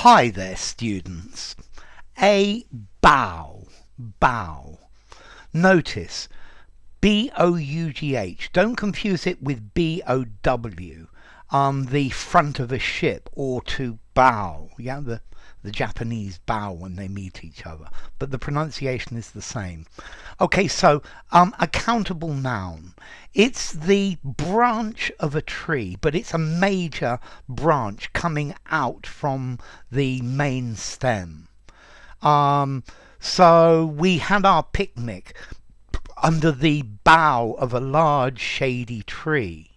Hi there, students. A bough. Bough. Notice B-O-U-G-H. Don't confuse it with B-O-W. The front of a ship, or to bow. Yeah, the Japanese bow when they meet each other, but the pronunciation is the same. Okay, so a countable noun. It's the branch of a tree, but it's a major branch coming out from the main stem. So we had our picnic under the bough of a large shady tree.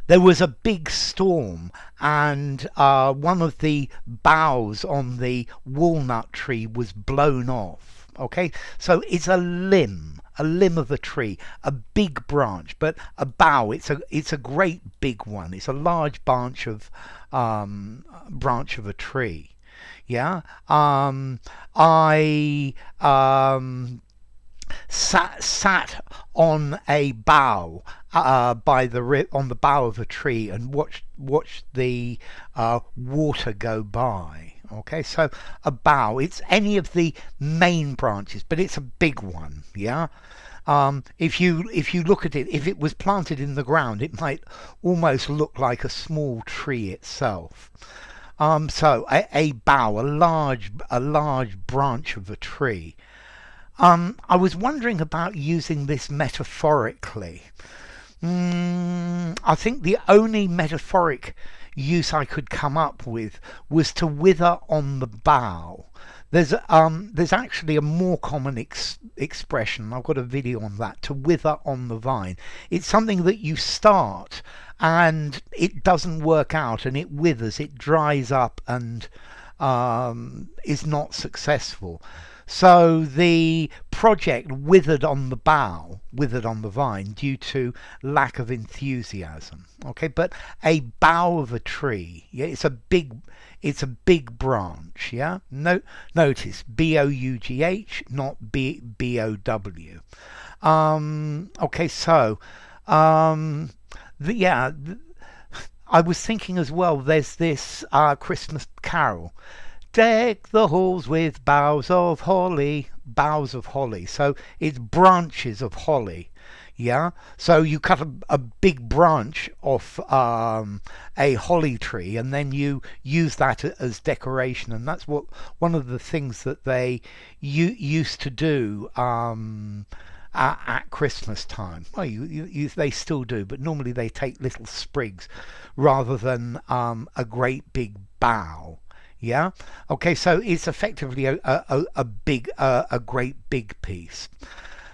There was a big storm, and one of the boughs on the walnut tree was blown off. Okay, so it's a limb of a tree, a big branch, but a bough. It's a great big one. It's a large branch of a tree. Yeah. I sat on a bough on the bough of a tree and watched the water go by. Okay, so a bough, it's any of the main branches, but it's a big one. Yeah. If you look at it, if it was planted in the ground, it might almost look like a small tree itself. So a bough, a large branch of a tree. I was wondering about using this metaphorically. I think the only metaphoric use I could come up with was to wither on the bough. There's actually a more common expression. I've got a video on that. To wither on the vine. It's something that you start and it doesn't work out, and it withers. It dries up and is not successful. So the project withered on the bough, withered on the vine, due to lack of enthusiasm. Okay, but a bough of a tree, yeah, it's a big branch. Yeah, notice B-O-U-G-H, not B-O-W. Okay, so I was thinking as well. There's this Christmas carol. Deck the halls with boughs of holly. Boughs of holly. So it's branches of holly. Yeah. So you cut a big branch off a holly tree, and then you use that as decoration. And that's one of the things that they used to do at Christmas time. Well, they still do, but normally they take little sprigs rather than a great big bough. Yeah. Okay. So it's effectively a great big piece.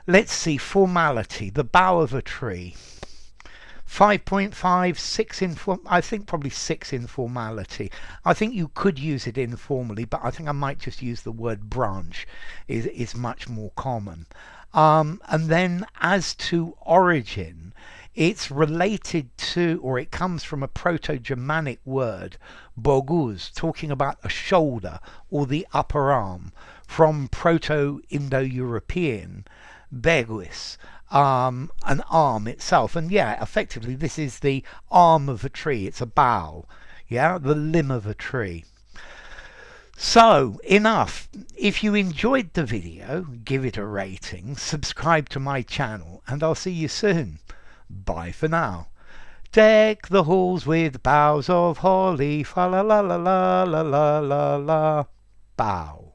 Let's see. Formality. The bough of a tree. 5.5, 6 in I think probably 6 in formality. I think you could use it informally, but I think I might just use the word branch. Is much more common. And then as to origin, it's related to, or it comes from a Proto-Germanic word, boughs, talking about a shoulder or the upper arm, from Proto-Indo-European beguis, an arm itself. And yeah, effectively this is the arm of a tree. It's a bough. Yeah, the limb of a tree. So, enough. If you enjoyed the video, give it a rating, subscribe to my channel, and I'll see you soon. Bye for now. Deck the halls with boughs of holly, fa la la la la la la la la. Bough.